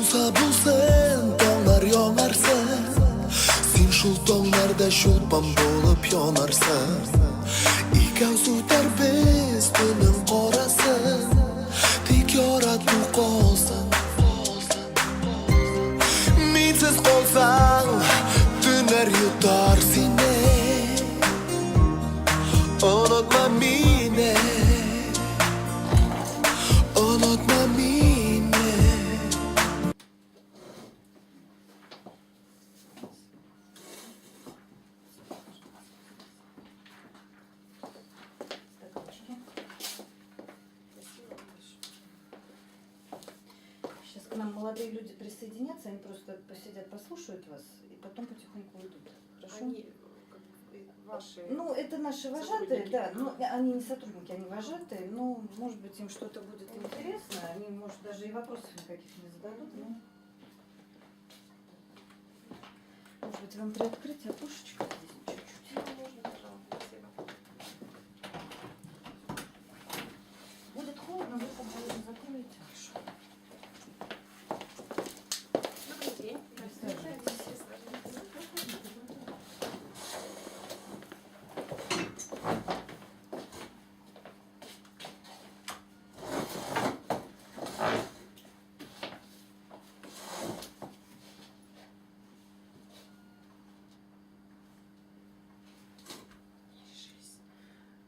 bo'lsa bo'lsin, tonglar yonarsan. Sen shu tonglarda shulpon bo'lib yonarsan. Ikkovsudar biz tunim qorasi, tek yoratuv qolsin. Mensiz qolsang, tunlar yutar seni. Unutma meni, unutma meni. Сейчас к нам молодые люди присоединятся, они просто посидят, послушают вас и потом потихоньку уйдут. Хорошо? Они ваши. Ну, это наши вожатые, сотрудники. да. Ну, они не сотрудники, они вожатые. Ну, может быть, им что-то будет интересно. Они, может, даже и вопросов никаких не зададут. Но... Может быть, вам приоткрыть окошечко здесь чуть-чуть? Можно, пожалуйста, спасибо. Будет холодно, вы позволите закроете. Хорошо. Добрый день.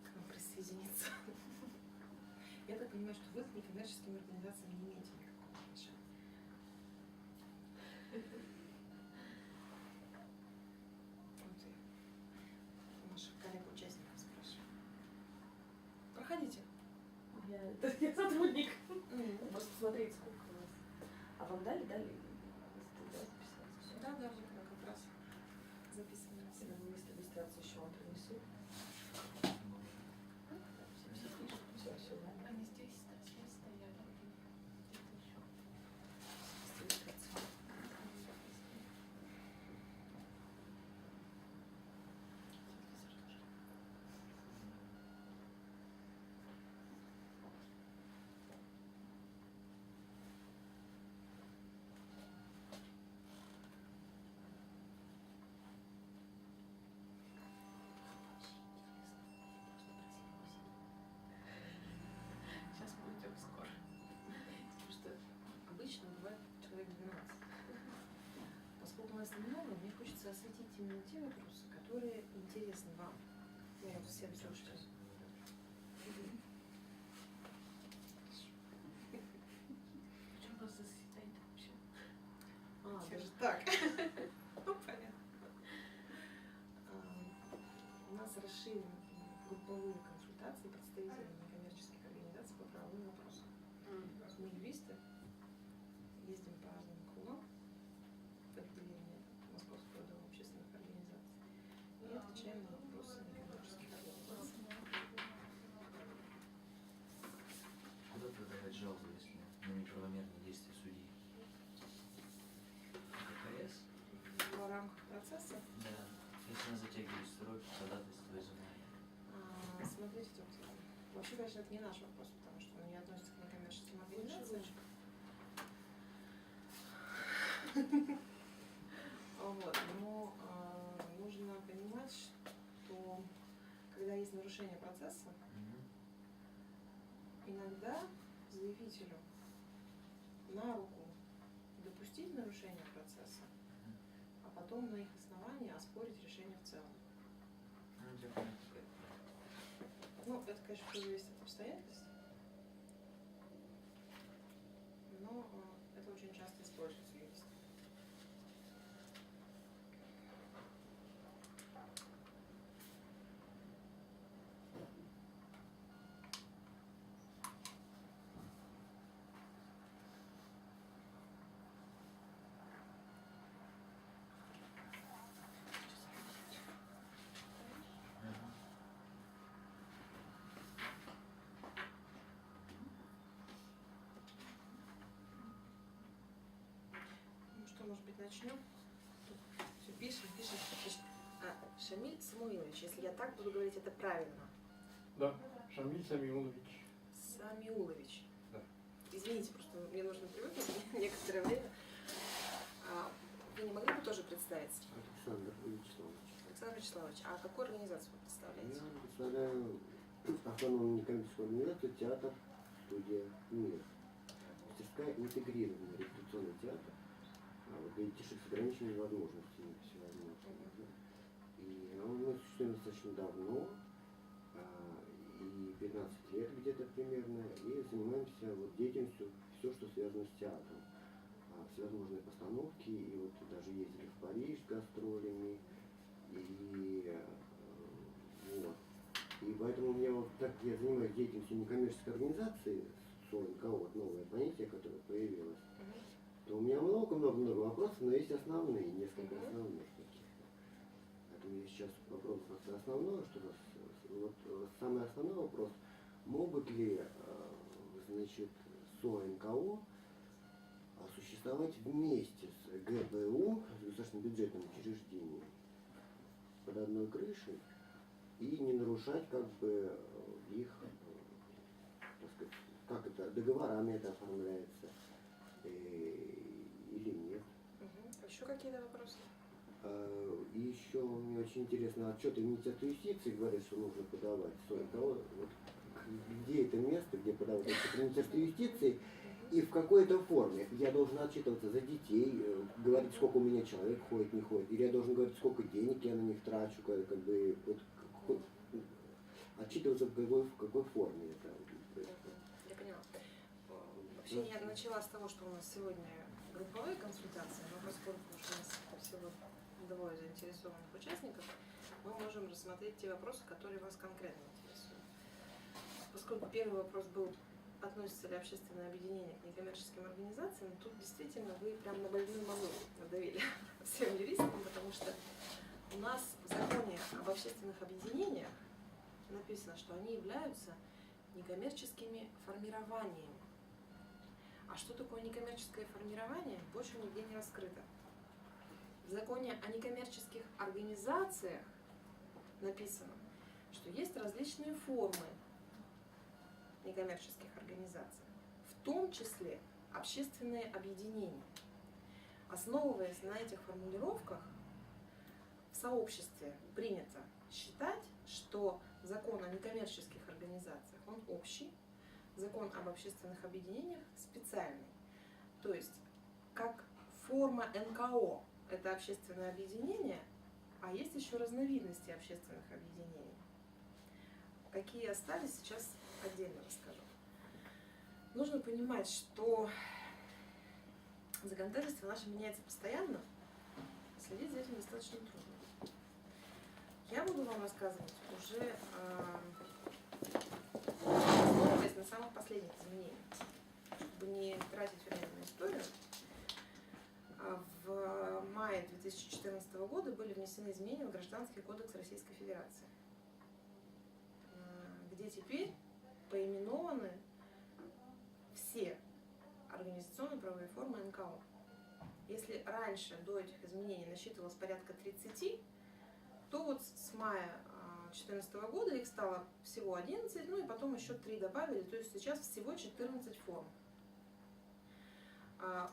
К нам присоединиться. Я так понимаю, что вы к некоммерческим организациям не имеете никакого отношения. Вот я наших коллег-участников спрашиваю. Проходите. Я сотрудник. Просто смотреть, сколько у вас. А вам дали? Дали? Да, да, вот как раз записано. Регистрацию еще вам принесу. Все, да? Они здесь, да, здесь стоят. Где-то еще. Сейчас мы уйдем скоро. Потому что обычно бывает человек 12. Поскольку у нас немного, мне хочется осветить именно те вопросы, которые интересны вам. Я вот всем все сейчас. Почему вас засветает вообще? Даже так. Ну, понятно. У нас расширены групповые консультации представителей некоммерческих организаций по правовым вопросам. Мы юристы, ездим по разным кругам в отделение Московского дома общественных организаций и отвечаем на вопросы некоммерческих организаций. Куда подавать жалобу, если на неправомерные действия судьи? КПС? В рамках процесса, Да. Если она затягивает срок, ходатайство изымания. смотрите, доктор, вообще, конечно, это не наш вопрос, потому что он не относится к некоммерческим организациям. Вот, но нужно понимать, что когда есть нарушение процесса, иногда заявителю на руку допустить нарушение процесса, а потом на их основании оспорить решение в целом. Ну, это, конечно, все зависит от обстоятельств, но это очень часто используется юристами. Ну что, может быть, начнем? Все пишем. Шамиль Самуилович, если я так буду говорить, это правильно. Да, Шамиль Самиулович. Самиулович. Да. Извините, просто мне нужно привыкнуть некоторое время. Евгений, могли бы тоже представиться? Александр Вячеславович. Александр Вячеславович, а какую организацию вы представляете? Я представляю автономную некоммерческую организацию «Театр студия МИР». Мастерская интегрированный репетиционный театр для детишек с ограниченными возможностями всевозможными. Да. И мы существуем достаточно давно, и 15 лет где-то примерно, и занимаемся вот деятельностью, все, что связано с театром. Всевозможные постановки, и вот даже ездили в Париж с гастролями, и вот. И поэтому у меня вот так я занимаюсь деятельностью некоммерческой организации, СОНКО, вот новое понятие, которое появилось, то у меня много-много вопросов, но есть основные, несколько основных каких-то. Поэтому я сейчас попробую просто основное, что вот самый основной вопрос, могут ли, значит, СОНКО существовать вместе с ГБУ, с государственным бюджетным учреждением, под одной крышей, и не нарушать как бы их, так сказать, как это, договорами это оформляется, или нет. А еще какие-то вопросы? И еще мне очень интересно, отчеты Министерства юстиции говорят, что нужно подавать. Вот, где это место, где подавать отчеты Министерства юстиции, и в какой-то форме я должен отчитываться за детей, говорить, сколько у меня человек ходит, не ходит, или я должен говорить, сколько денег я на них трачу, как бы, вот, отчитываться в какой форме это происходит. Я поняла. Вообще я начала с того, что у нас сегодня групповые консультации, но поскольку у нас всего двое заинтересованных участников, мы можем рассмотреть те вопросы, которые вас конкретно интересуют. Поскольку первый вопрос был, относится ли общественное объединение к некоммерческим организациям, тут действительно вы прям на больную мозоль надавили всем юристам, потому что у нас в законе об общественных объединениях написано, что они являются некоммерческими формированиями. А что такое некоммерческое формирование, больше нигде не раскрыто. В законе о некоммерческих организациях написано, что есть различные формы некоммерческих организаций, в том числе общественные объединения. Основываясь на этих формулировках, в сообществе принято считать, что закон о некоммерческих организациях, он общий, закон об общественных объединениях специальный. То есть, как форма НКО – это общественное объединение, а есть еще разновидности общественных объединений. Какие остались, сейчас отдельно расскажу. Нужно понимать, что законодательство наше меняется постоянно, следить за этим достаточно трудно. Я буду вам рассказывать уже основываясь на самых последних изменениях, чтобы не тратить время на историю. В мае 2014 года были внесены изменения в Гражданский кодекс Российской Федерации, где теперь поименованы все организационно-правовые формы НКО. Если раньше до этих изменений насчитывалось порядка 30, то вот с мая 2014 года их стало всего 11, ну и потом еще 3 добавили, то есть сейчас всего 14 форм.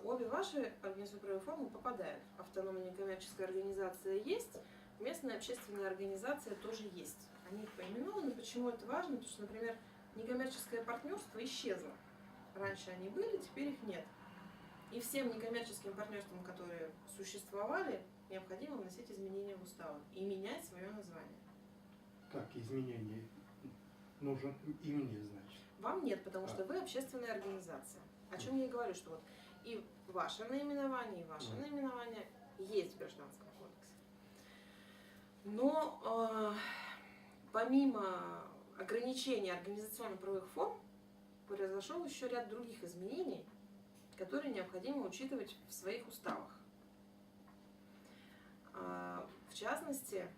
Обе ваши организационно-правовые формы попадают. Автономная некоммерческая организация есть, местная общественная организация тоже есть. Они поименованы. Почему это важно? Потому что, например, некоммерческое партнерство исчезло. Раньше они были, теперь их нет. И всем некоммерческим партнерствам, которые существовали, необходимо вносить изменения в устав и менять свое название. Как изменение? Нужен и мне, значит. Вам нет, потому что вы общественная организация. О чем я и говорю, что вот и ваше наименование, и ваше наименование есть в Гражданском кодексе. Но помимо ограничения организационно-правовых форм, произошел еще ряд других изменений, которые необходимо учитывать в своих уставах. В частности,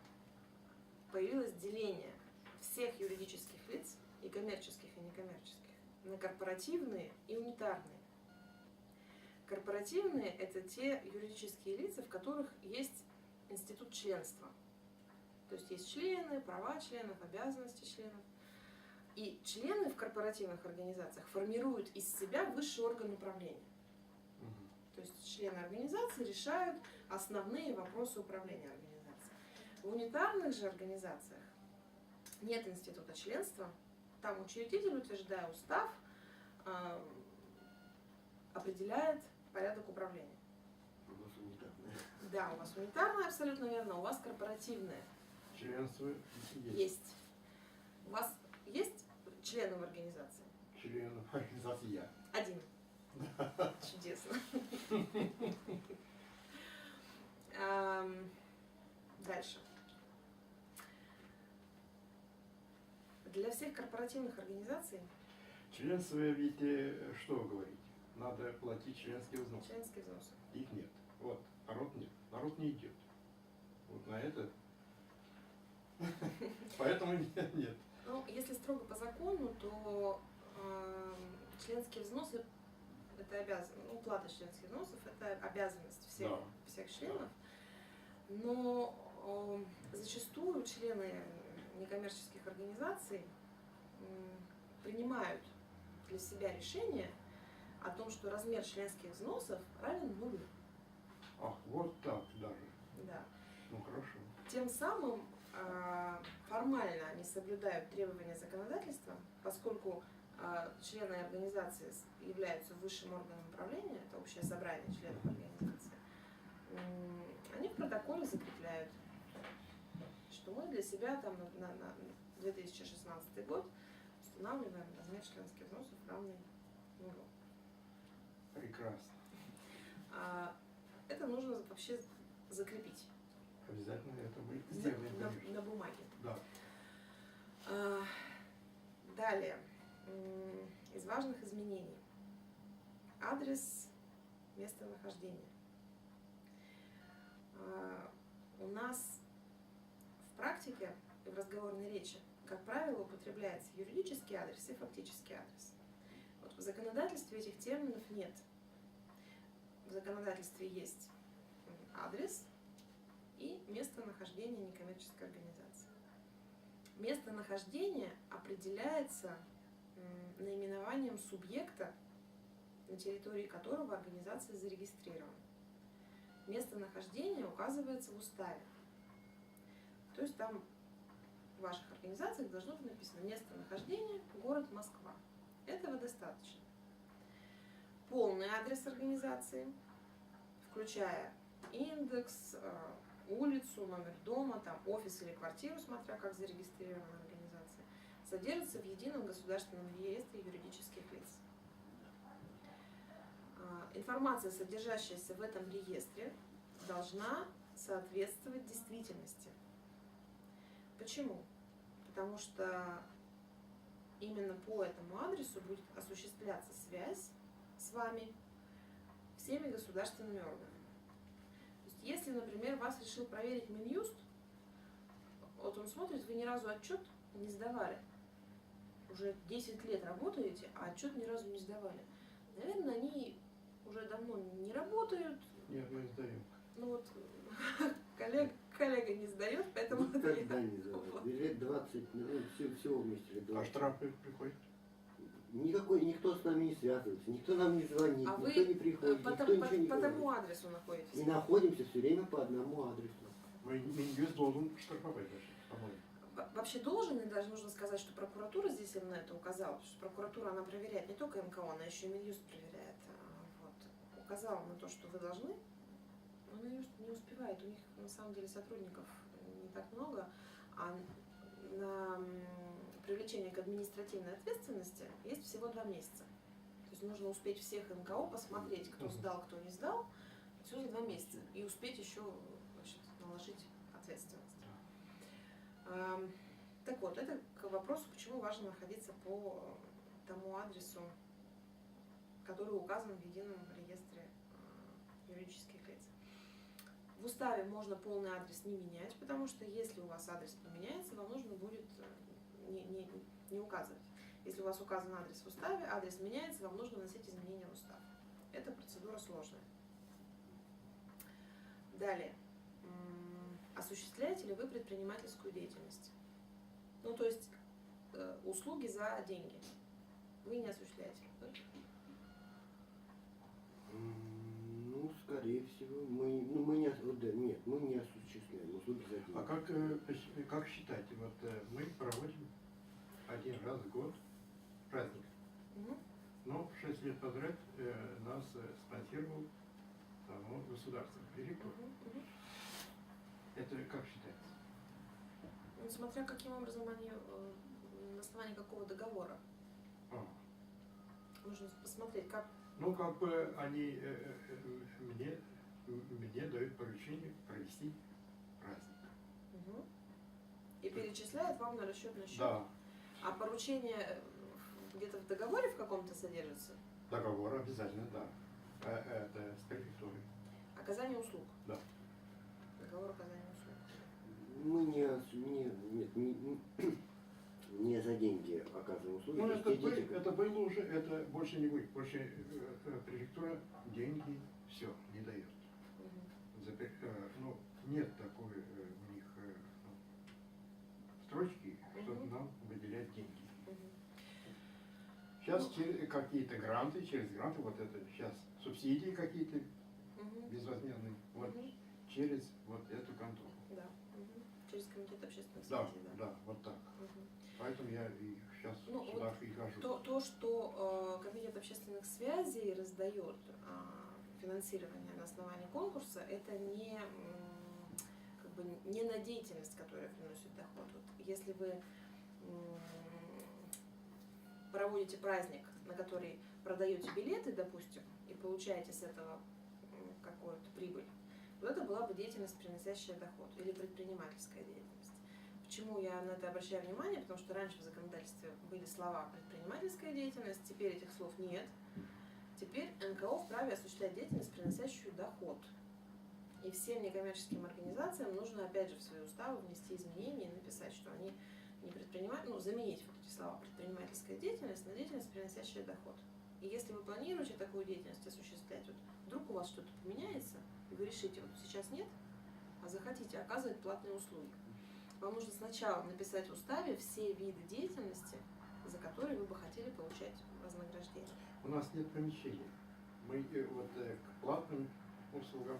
появилось деление всех юридических лиц, и коммерческих, и некоммерческих, на корпоративные и унитарные. Корпоративные – это те юридические лица, в которых есть институт членства. То есть есть члены, права членов, обязанности членов. И члены в корпоративных организациях формируют из себя высший орган управления. То То есть члены организации решают основные вопросы управления организацией. В унитарных же организациях нет института членства. Там учредитель, утверждая устав, определяет порядок управления. У нас унитарная. Да, у вас унитарное, абсолютно верно, у вас корпоративное. Членство есть. Есть. У вас есть члены в организации? Членов организации я. Один. Чудесно. Дальше. Для всех корпоративных организаций Членство ведь, что вы говорите? Надо платить членские взносы. членские взносы. Их нет. Вот, народ нет. Народ не идет. Вот на это. Поэтому нет. Ну, если строго по закону, то членские взносы это обязанность, уплата членских взносов это обязанность всех, Да. всех членов. Но зачастую члены некоммерческих организаций принимают для себя решение о том, что размер членских взносов равен нулю. Ах, вот так даже. Да. Ну хорошо. Тем самым формально они соблюдают требования законодательства, поскольку члены организации являются высшим органом управления, это общее собрание членов организации, они в протоколе закрепляют, что мы для себя там на 2016 год устанавливаем размер членских взносов равный нулю. Прекрасно. Это нужно вообще закрепить Обязательно это мы сделаем, конечно. на бумаге. Да. Далее, из важных изменений. Адрес местонахождения. У нас в практике и в разговорной речи, как правило, употребляется юридический адрес и фактический адрес. Вот в законодательстве этих терминов нет. В законодательстве есть адрес и местонахождение некоммерческой организации. Местонахождение определяется наименованием субъекта, на территории которого организация зарегистрирована. Местонахождение указывается в уставе. То есть там в ваших организациях должно быть написано местонахождение город Москва. Этого достаточно. Полный адрес организации, включая индекс, улицу, номер дома, там, офис или квартиру, смотря как зарегистрирована организация, содержится в едином государственном реестре юридических лиц. Информация, содержащаяся в этом реестре, должна соответствовать действительности. Почему? Потому что именно по этому адресу будет осуществляться связь с вами всеми государственными органами. То есть, если, например, вас решил проверить Минюст, вот он смотрит, вы ни разу отчет не сдавали. Уже 10 лет работаете, а отчет ни разу не сдавали. Наверное, они уже давно не работают. Нет, мы сдаем. Ну вот коллега не сдает, поэтому... Никогда не задал. Лет 20, ну, всего вместе лет А 20. штрафы приходят? Никакой, никто с нами не связывается, никто нам не звонит, А никто вы не приходит, по никто ничего не по говорит. тому адресу находитесь? И находимся все время по одному адресу. Минюст должен штрафовать даже, по-моему. Вообще должен, и даже нужно сказать, что прокуратура здесь именно это указала, потому что прокуратура, она проверяет не только МКО, она еще и Минюст проверяет. Вот. Указала на то, что вы должны, но Минюст не успевает, у них на самом деле сотрудников не так много, а на привлечение к административной ответственности есть всего 2 месяца. То есть нужно успеть всех МКО посмотреть, кто сдал, кто не сдал, всего за 2 месяца, и успеть еще, значит, наложить ответственность. Так вот, это к вопросу, почему важно находиться по тому адресу, который указан в едином реестре юридических лиц. В уставе можно полный адрес не менять, потому что если у вас адрес поменяется, вам нужно будет не указывать. Если у вас указан адрес в уставе, адрес меняется, вам нужно вносить изменения в устав. Это процедура сложная. Далее. Осуществляете ли вы предпринимательскую деятельность? Ну, то есть услуги за деньги. Вы не осуществляете. Ну, Скорее всего, мы не, нет, мы не осуществляем услуги за деньги. А как считаете, вот мы проводим один раз в год праздник, Мгм. но 6 лет подряд нас спонсировал само государство, префектура. Мгм. Мгм. Это как считается? Ну, смотря каким образом они, на основании какого договора. А, Нужно посмотреть, как. ну, как бы они мне дают поручение провести праздник. Мгм. И перечисляют вам на расчетный счет. Да, А поручение где-то в договоре в каком-то содержится? договор обязательно, да. Это с префектурой. Оказание услуг. Да. Договор оказания услуг. Мы не за деньги оказываем услуги. Ну, то есть те дети- это было уже, это больше не будет. Больше префектура деньги все не дает. Мгм. Ну, нет такой у них ну, строчки, чтобы Мгм. нам выделять деньги. Мгм. Сейчас какие-то гранты, через гранты, вот это сейчас субсидии какие-то Мгм. безвозмездные, вот Мгм. через вот эту контору. Да. Мгм. Через комитет общественных Да, связей, да, вот так. Мгм. Поэтому я и сейчас Ну, сюда и хожу. То, что комитет общественных связей раздает финансирование на основании конкурса, это не, как бы, не на деятельность, которая приносит доход. Вот если вы проводите праздник, на который продаете билеты, допустим, и получаете с этого какую-то прибыль, вот это была бы деятельность, приносящая доход, или предпринимательская деятельность. Почему я на это обращаю внимание? Потому что раньше в законодательстве были слова «предпринимательская деятельность», теперь этих слов нет. Теперь НКО вправе осуществлять деятельность, приносящую доход. И всем некоммерческим организациям нужно, опять же, в свои уставы внести изменения и написать, что они не предпринимают, ну, заменить вот эти слова «предпринимательская деятельность» на деятельность, приносящая доход. И если вы планируете такую деятельность осуществлять, вот вдруг у вас что-то поменяется, и вы решите, вот сейчас нет, а захотите оказывать платные услуги, вам нужно сначала написать в уставе все виды деятельности, за которые вы бы хотели получать вознаграждение. У нас нет помещения. Мы вот к платным услугам,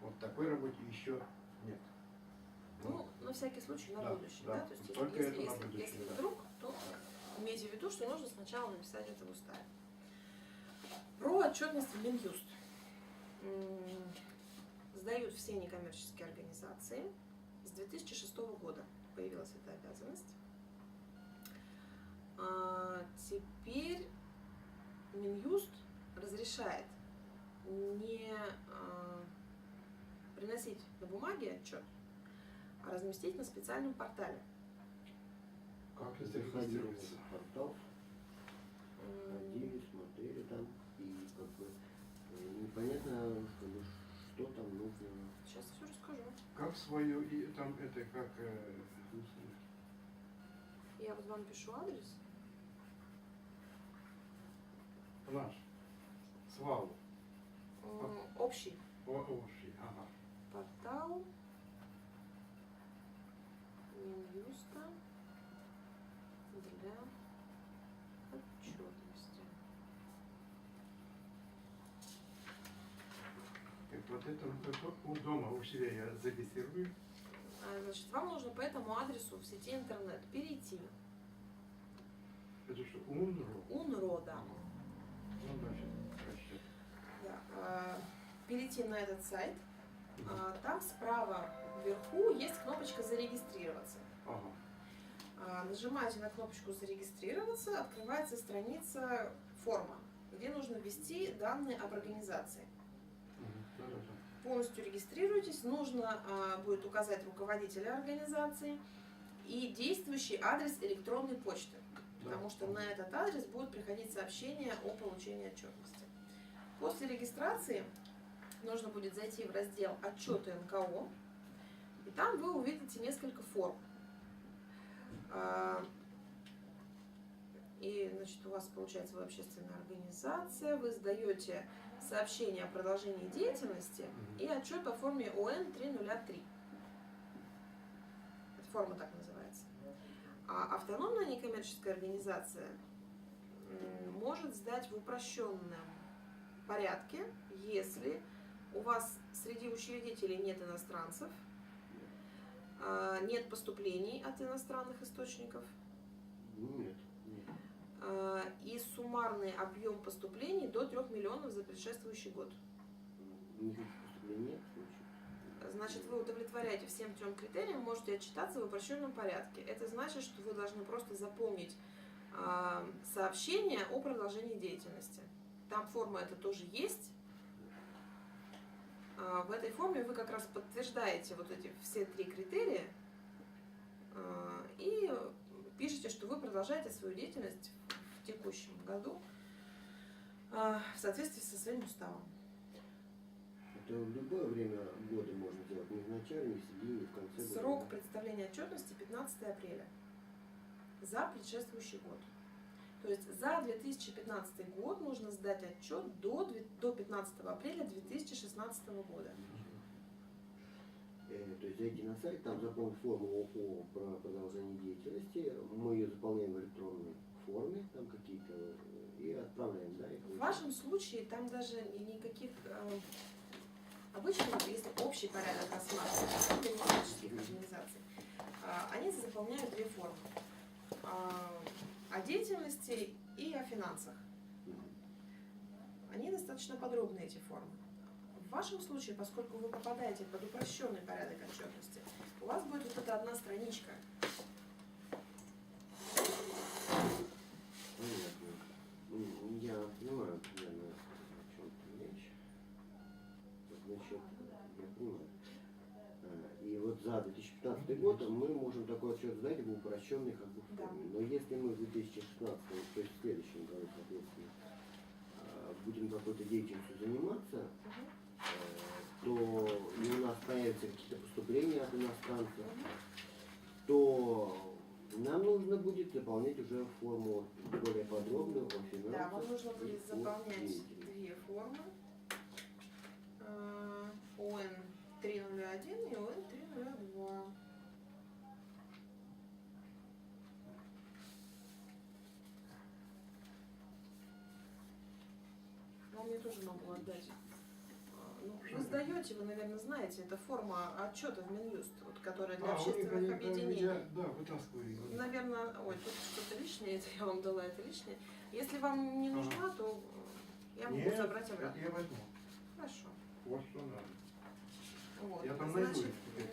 вот такой работе еще нет. Ну, на всякий случай, на Да, будущее, да. да? То есть, Только это на будущее, если да. вдруг, то имейте в виду, что нужно сначала написать это в уставе. Про отчетность в Минюст. Сдают все некоммерческие организации. С 2006 года появилась эта обязанность. Теперь Минюст разрешает не приносить на бумаге отчет, а разместить на специальном портале. Как это Заходили в регистрируется? этот портал, ходили, смотрели там, и как бы непонятно, что там нужно. Сейчас все расскажу. Как свою, и там это как, Я вот вам пишу адрес. наш, свалу, Общий общий, ага. портал Минюста для отчетности. Так вот это у дома у себя я зарегистрирую. Значит, вам нужно по этому адресу в сети интернет перейти. Это что, УНРО? УНРО, да. Ну, значит, расчет. Да. Перейти на этот сайт. Там справа вверху есть кнопочка «Зарегистрироваться». Ага. Нажимаете на кнопочку «Зарегистрироваться», открывается страница «Форма», где нужно ввести данные об организации. Да-да-да. Полностью регистрируетесь, нужно будет указать руководителя организации и действующий адрес электронной почты, потому что на этот адрес будут приходить сообщения о получении отчетности. После регистрации нужно будет зайти в раздел «Отчеты НКО», и там вы увидите несколько форм. И, значит, у вас получается вы общественная организация, вы сдаете сообщение о продолжении деятельности и отчет по форме ОН 303. Эта форма так называется. А автономная некоммерческая организация может сдать в упрощенном порядке, если у вас среди учредителей нет иностранцев, нет поступлений от иностранных источников, Нет, нет. и суммарный объем поступлений до 3 миллионов за предшествующий год. Никаких поступлений нет, значит. Значит, вы удовлетворяете всем 3 критериям, можете отчитаться в упрощенном порядке. Это значит, что вы должны просто заполнить сообщение о продолжении деятельности. Там форма это тоже есть. В этой форме вы как раз подтверждаете вот эти все 3 критерия и пишете, что вы продолжаете свою деятельность в текущем году в соответствии со своим уставом. Это в любое время года можно делать, не в начале, не в середине, не в конце года. Срок представления отчетности 15 апреля за предшествующий год. То есть за 2015 год нужно сдать отчет до 15 апреля 2016 года. То есть зайти на сайт, там заполнить форму о продолжении деятельности, мы ее заполняем в электронной форме, там какие-то, и отправляем, да? В вашем случае там даже никаких... Обычно, если общий порядок рассматривается для некоммерческих организаций, они заполняют 2 формы. О деятельности и о финансах. Они достаточно подробные, эти формы. В вашем случае, поскольку вы попадаете под упрощенный порядок отчетности, у вас будет вот эта одна страничка. Понятно. Я понимаю, примерно, о чем ты речь. Значит, я понимаю. И вот за 2015 год мы можем такой отчет сдать в упрощенной как бы форме. Но если мы в 2016, то есть в следующем году, соответственно, будем какой-то деятельностью заниматься, то и у нас появятся какие-то поступления от иностранцев, то нам нужно будет заполнять уже форму более подробную о финансах. Да, вам нужно будет и о заполнять деятельности. 2 формы. ОН-301 и ОН-302. Вам я тоже могу отдать. Ну, вы сдаете, вы, наверное, знаете, это форма отчета в Минюст, вот, которая для общественных объединений. Да, вытаскиваю. Наверное, ой, тут что-то лишнее, это я вам дала, это лишнее. Если вам не нужна, то я могу Нет, забрать это обратно. я возьму. Хорошо. Вот что надо. Вот. Я там найду Значит, их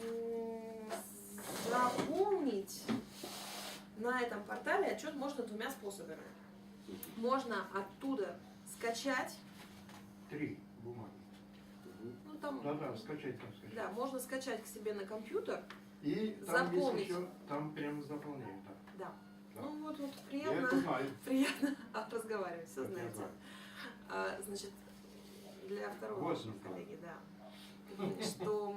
заполнить на этом портале отчет можно 2 способами. Можно оттуда скачать, 3 бумаги. ну там, Да, скачать там скачать. да, можно скачать к себе на компьютер, И там заполнить. есть еще, там прямо заполняем, да. да. Да. Ну вот Я это приятно, знаю. приятно разговаривать, все Это я знаете. знаю. Значит, для второго Вот вашего он. коллеги, да, что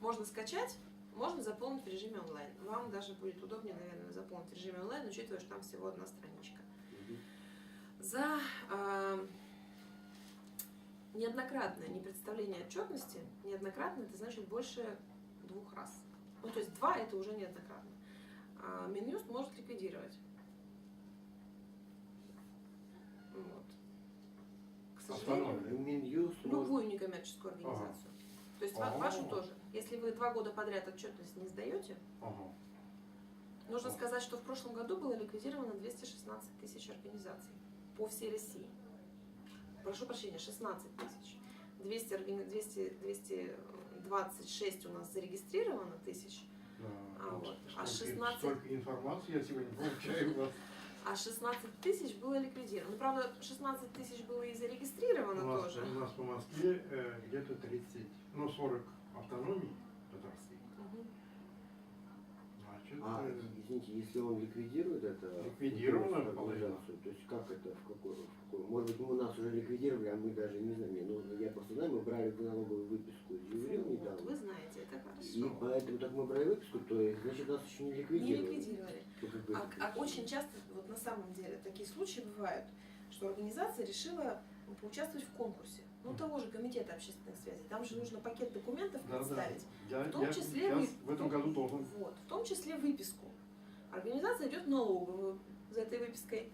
можно скачать, можно заполнить в режиме онлайн. Вам даже будет удобнее, наверное, заполнить в режиме онлайн, учитывая, что там всего 1 страничка. За неоднократное непредставление отчетности, неоднократно это значит больше 2 раз. Ну, то есть 2 это уже неоднократно. Минюст может ликвидировать. Вот. К сожалению, Остановим. Минюст может- любую некоммерческую организацию. То есть вашу тоже. Если вы 2 года подряд отчетность не сдаете, Ага. нужно сказать, что в прошлом году было ликвидировано 216 тысяч организаций по всей России. Прошу прощения, 16 тысяч. 226 у нас зарегистрировано тысяч, Да. вот. Столько- 16 Столько информации я сегодня получаю у вас. а 16 тысяч было ликвидировано. Ну, правда, 16 тысяч было и зарегистрировано У тоже. нас по Москве где-то 30, 40 автономий татарских. Мгм. Значит, Извините, если он ликвидирует это Ликвидировано, организацию, то есть как это, в какой, может быть, мы нас уже ликвидировали, а мы даже не знаем. Ну, я просто знаю, мы брали налоговую выписку из Юрия Вот, недавно. вы знаете, это И хорошо. поэтому так мы брали выписку, то есть, значит, нас еще не Не ликвидировали. ликвидировали. Ну, как бы, А очень часто, вот на самом деле, такие случаи бывают, что организация решила поучаствовать в конкурсе. Ну, того же комитета общественных связей. Там же нужно пакет документов да, представить. я, В том я числе сейчас вы- в этом году должен. Вот, в том числе выписку. Организация идет в налоговую за этой выпиской,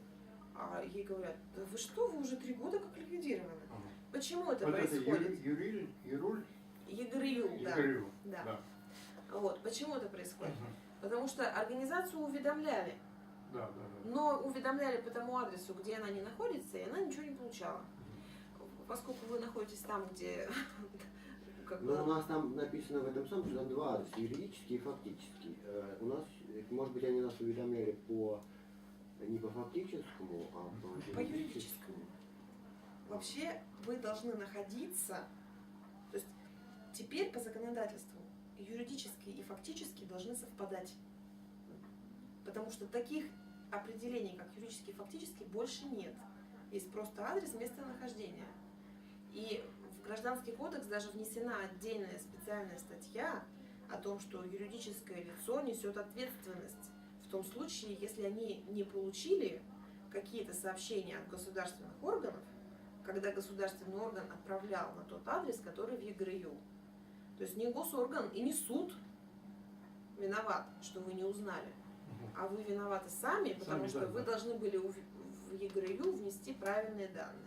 а ей говорят: да вы что, вы уже 3 года как ликвидированы. Ага. почему это Вот это происходит? Юруль, ЕГРЮ, да. Юрю. Да. Вот, почему это происходит? Мгм. Потому что организацию уведомляли, Да. но уведомляли по тому адресу, где она не находится, и она ничего не получала. Поскольку вы находитесь там, где как Но у бы, нас там написано в этом самом, что там два адреса, юридический и фактический. У нас, может быть, они нас уведомляли не по фактическому, а по юридическому. Вообще вы должны находиться, то есть теперь по законодательству юридически и фактически должны совпадать. Потому что таких определений, как юридически и фактически, больше нет. Есть просто адрес, местонахождения. И в Гражданский кодекс даже внесена отдельная специальная статья о том, что юридическое лицо несет ответственность в том случае, если они не получили какие-то сообщения от государственных органов, когда государственный орган отправлял на тот адрес, который в ЕГРЮ. То есть не госорган и не суд виноват, что вы не узнали, а вы виноваты сами, потому Сами, что да, вы да. должны были в ЕГРЮ внести правильные данные.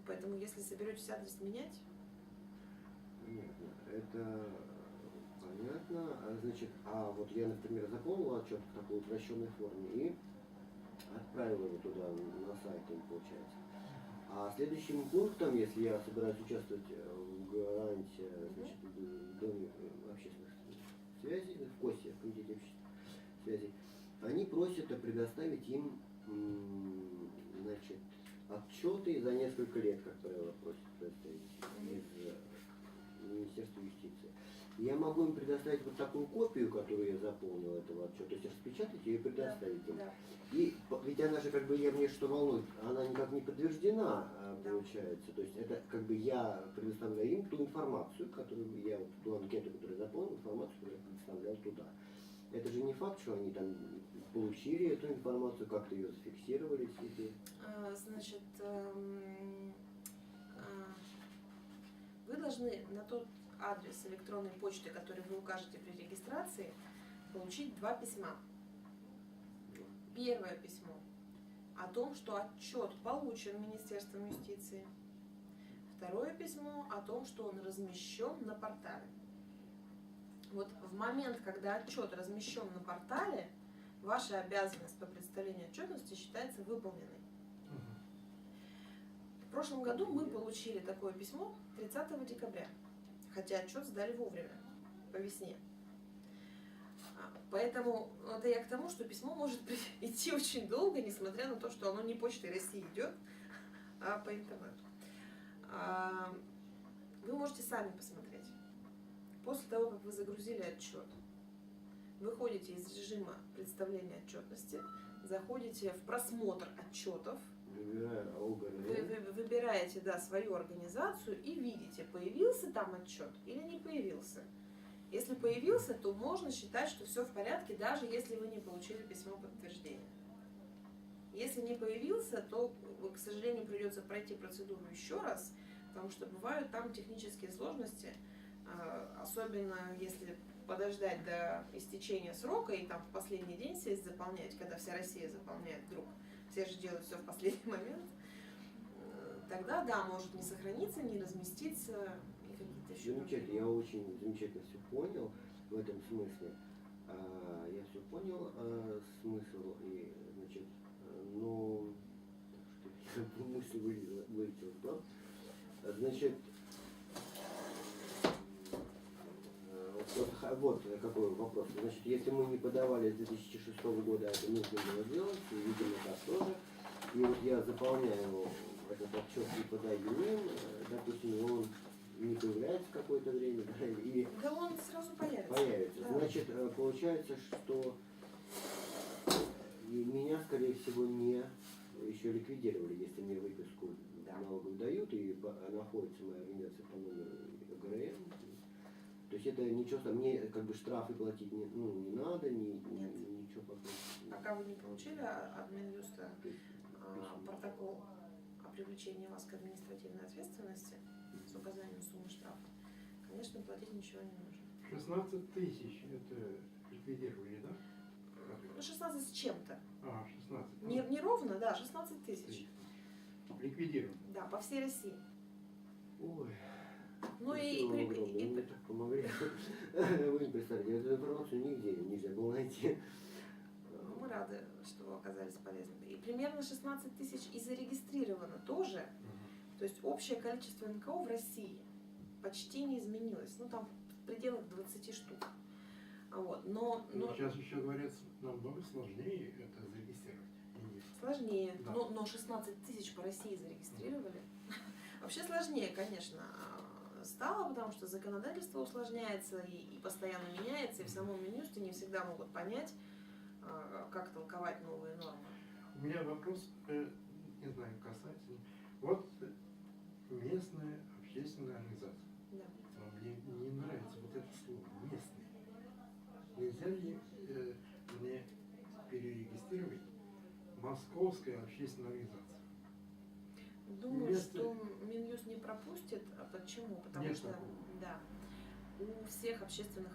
Поэтому если соберетесь адрес менять, Понятно. Это понятно. Значит, вот я, например, заполнил отчет в такой упрощенной форме и отправил его туда, на сайт, получается. А следующим пунктом, если я собираюсь участвовать в гарантии, значит, в Доме общественных связей, в КОСе, в Комитете общественных связей, они просят предоставить им, значит, отчеты за несколько лет, как правило, просят предоставить из Министерства юстиции. Я могу им предоставить вот такую копию, которую я заполнил этого отчета, то есть распечатать ее и предоставить им. да. И ведь она же, как бы, я мне что волнует, она никак не подтверждена, Да. получается. То есть это как бы я предоставляю им ту информацию, которую я, вот ту анкету, которую я заполнил, информацию, которую я предоставлял туда. Это же не факт, что они там получили эту информацию, как-то ее зафиксировали себе. Значит, вы должны на тот адрес электронной почты, который вы укажете при регистрации, получить два письма. Первое письмо о том, что отчет получен Министерством юстиции. Второе письмо о том, что он размещен на портале. Вот в момент, когда отчет размещен на портале, ваша обязанность по представлению отчетности считается выполненной. В прошлом году мы получили такое письмо 30 декабря, хотя отчет сдали вовремя, по весне. Поэтому это я к тому, что письмо может идти очень долго, несмотря на то, что оно не почтой России идет, а по интернету. Вы можете сами посмотреть. После того, как вы загрузили отчет, выходите из режима представления отчетности, заходите в просмотр отчетов, вы выбираете, да, свою организацию и видите, появился там отчет или не появился. Если появился, то можно считать, что все в порядке, даже если вы не получили письмо подтверждения. Если не появился, то, к сожалению, придется пройти процедуру еще раз, потому что бывают там технические сложности, особенно если подождать до истечения срока и там в последний день сесть заполнять, когда вся Россия заполняет вдруг, все же делают все в последний момент, тогда, да, может не сохраниться, не разместиться и какие-то еще... Замечательно, я очень замечательно все понял в этом смысле. Я все понял смысл, и, значит, но что мысль вылетела, да? Значит, вот какой вопрос. Значит, если мы не подавали с 2006 года, это нужно было делать, и, видимо, так тоже. И вот я заполняю этот отчет и подаю им, допустим, он не появляется какое-то время, да, или Да он сразу появится. появится. Да. Значит, получается, что меня, скорее всего, не еще ликвидировали, если мне выписку налоговую дают и находится моя организация по номеру ГРМ. То есть это ничего, мне как бы штрафы платить не надо, ничего пока. Пока вы не получили от Минюста протокол о привлечении вас к административной ответственности с указанием суммы штрафа, конечно, платить ничего не нужно. 16 тысяч это ликвидировали, да? 16 с чем-то. 16. Не ровно, да, 16 тысяч. ликвидированы. Да, по всей России. Ой, Ну спасибо вам огромное, вы мне так помогли. Вы не представляете, эту информацию нигде нельзя было найти. Мы рады, что вы оказались полезными. И примерно 16 тысяч и зарегистрировано тоже. То есть общее количество НКО в России почти не изменилось. Ну, там в пределах 20 штук. Вот. Но Сейчас еще говорят, намного сложнее это зарегистрировать. И сложнее. Да. Но 16 тысяч по России зарегистрировали. Вообще сложнее, конечно, стало, потому что законодательство усложняется и постоянно меняется, и в самом Минюсте не всегда могут понять, как толковать новые нормы. У меня вопрос, не знаю, касается. Вот местная общественная организация. Да. Но мне не нравится вот это слово местная. Нельзя ли мне перерегистрировать московская общественная организация? Думаю, Место- что Минюст не пропустит. А почему? Потому Нет что такого. да, у всех общественных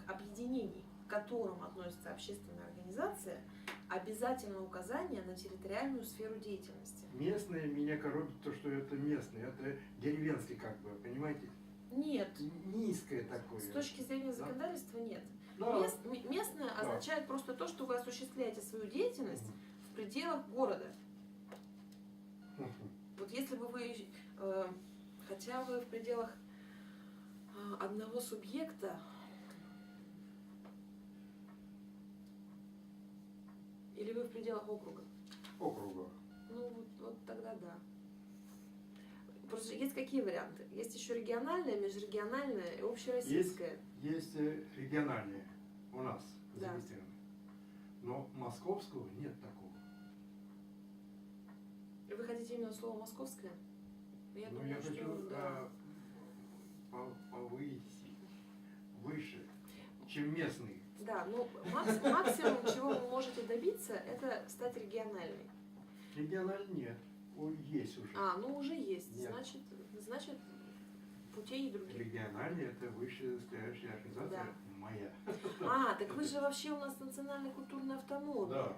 объединений, к которым относится общественная организация, обязательно указание на территориальную сферу деятельности. Местное меня коробит то, что это местное, это деревенский как бы, понимаете? Нет, Низкое такое. с точки зрения законодательства нет. Да. Местное означает просто то, что вы осуществляете свою деятельность в пределах города. Мгм. Вот если бы вы хотя бы в пределах одного субъекта или вы в пределах округа, Округа. ну вот тогда да. Просто есть какие варианты? Есть еще региональное, межрегиональное и общероссийское. Есть региональные у нас Да. зарегистрированы. Но московского нет такого. Вы хотите именно слово московское? Я Но думаю, я хочу что да. повысить выше, чем местный. Да, ну максимум, чего вы можете добиться, это стать региональной. Региональный нет. Он есть уже. Ну уже есть. Нет. Значит, путей других. Региональный это вышестоящая организация Да. моя. Так вы же вообще у нас национальная культурная автономия. Да.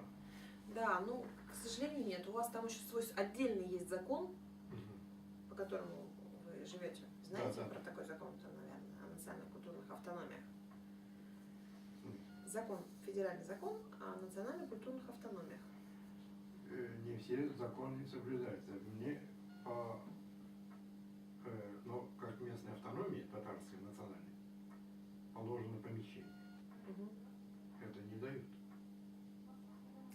Да, ну, к сожалению, нет. У вас там еще свой отдельный есть закон, Мгм. по которому вы живете. Знаете Да. про такой закон-то, наверное, о национальных культурных автономиях? М. Закон, федеральный закон о национальных культурных автономиях. Не все законы соблюдаются. Мне но как местной автономии татарской национальной положено помещение. Мгм. Это не дают.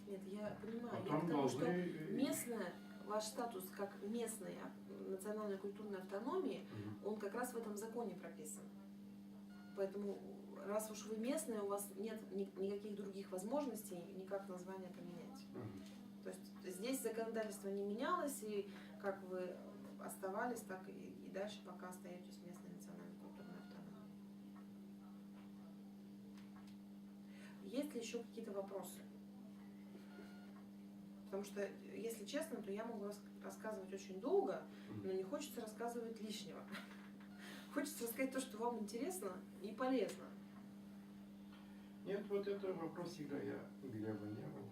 Нет, я понимаю. Я Потом к тому, что должны... местная, ваш статус как местной национальной культурной автономии, Мгм. он как раз в этом законе прописан. Поэтому, раз уж вы местные, у вас нет никаких других возможностей никак название поменять. Мгм. То есть здесь законодательство не менялось, и как вы оставались, так и дальше пока остаетесь местной национальной культурной автономией. Есть ли еще какие-то вопросы? Потому что, если честно, то я могу рассказывать очень долго, но не хочется рассказывать лишнего. Хочется рассказать то, что вам интересно и полезно. Нет, вот это вопрос всегда я, где бы не был,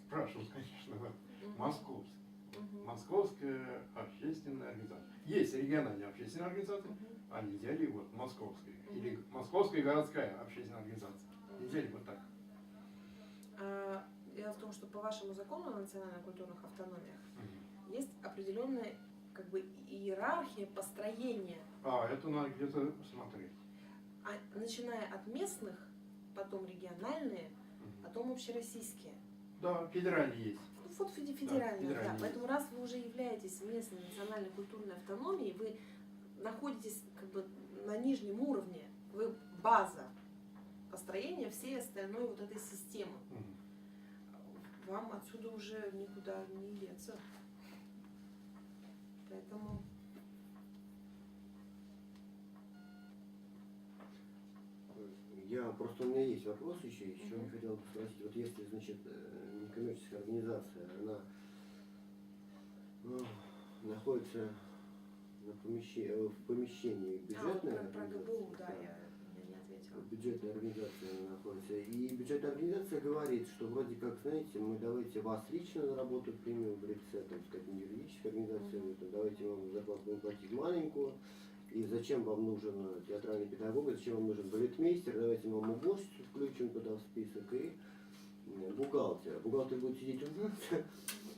спрашивал, конечно, вот, московский. Мгм. Московская общественная организация. Есть региональная общественная организация, Мгм. а нельзя ли вот московская? Мгм. Или московская городская общественная организация? Нельзя ли вот так? Дело в том, что по вашему закону о национально-культурных автономиях Мгм. есть определенная как бы иерархия построения, Это надо где-то смотреть. начиная от местных, потом региональные, Мгм. потом общероссийские. Да, федеральный есть. Ну, вот федеральные, да. федеральные. Поэтому раз вы уже являетесь местной национальной культурной автономией, вы находитесь как бы на нижнем уровне, вы база построения всей остальной вот этой системы. Мгм. Вам отсюда уже никуда не деться. Поэтому У меня есть вопрос еще я Мгм. хотел бы спросить, вот если, значит, некоммерческая организация, она находится в помещении бюджетной про ГБУ, да, организации, я не ответила. бюджетная организация находится. И бюджетная организация говорит, что вроде как, знаете, мы давайте вас лично на работу примем в лице, там, сказать, не юридической организации, давайте вам зарплату будем платить маленькую. И зачем вам нужен театральный педагог, зачем вам нужен балетмейстер, давайте мы вам уборщицу включим туда в список и бухгалтера. Бухгалтер будет сидеть у нас,